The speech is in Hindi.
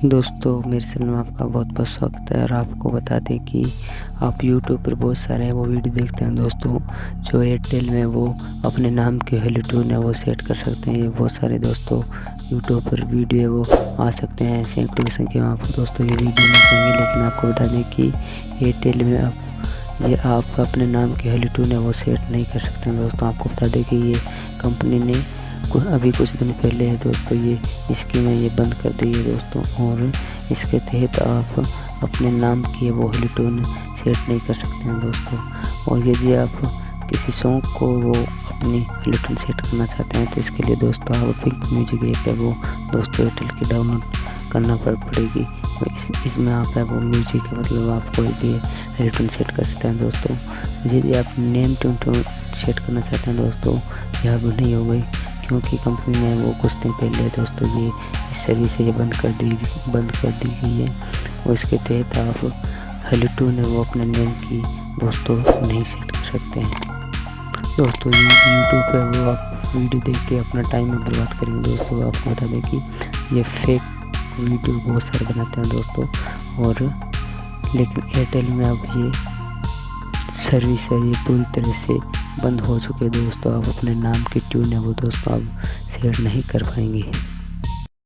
दोस्तों मेरे चैनल में आपका बहुत बहुत स्वागत है। और आपको बता दें कि आप यूट्यूब पर बहुत सारे वो वीडियो देखते हैं दोस्तों, जो एयरटेल में वो अपने नाम के हेलो टून है वो सेट कर सकते हैं। बहुत सारे दोस्तों यूट्यूब पर वीडियो वो आ सकते हैं, सैकड़ों की संख्या में आपको दोस्तों ये वीडियो मिल जाएंगे। लेकिन आपको बता दें कि एयरटेल में आप अपने नाम के हेलो टून है वो सेट नहीं कर सकते हैं दोस्तों। आपको बता दें कि ये कंपनी ने अभी कुछ दिन पहले है दोस्तों ये स्कीम है ये बंद कर दी है दोस्तों। और इसके तहत आप अपने नाम की वो हेलो टून सेट नहीं कर सकते हैं दोस्तों। और यदि आप किसी सॉन्ग को वो अपनी हेलो टून सेट करना चाहते हैं तो इसके लिए दोस्तों आप पिंक म्यूजिक ऐप है वो दोस्तों एयरटेल की डाउनलोड करना पड़ेगी। इसमें आप है वो म्यूजिक है, मतलब आप कोई भी हेलो टून सेट कर सकते हैं दोस्तों। यदि आप नेम टून सेट करना चाहते हैं दोस्तों यह भी नहीं हो गई, क्योंकि कंपनी ने वो कुछ दिन पहले दोस्तों ये इस सर्विस ये बंद कर दी गई है। और इसके तहत आप हेलो टून है वो अपने नेम की दोस्तों नहीं सेट कर सकते हैं दोस्तों। ये यूट्यूब पे वो आप वीडियो देख के अपना टाइम में बर्बाद करेंगे दोस्तों। आपको बता दें कि ये फेक वीडियो बहुत सारे बनाते हैं दोस्तों। और लेकिन एयरटेल में अब ये सर्विस है ये पूरी तरह से बंद हो चुके हैं दोस्तों। आप अपने नाम की ट्यून है वो दोस्तों आप शेयर नहीं कर पाएंगे।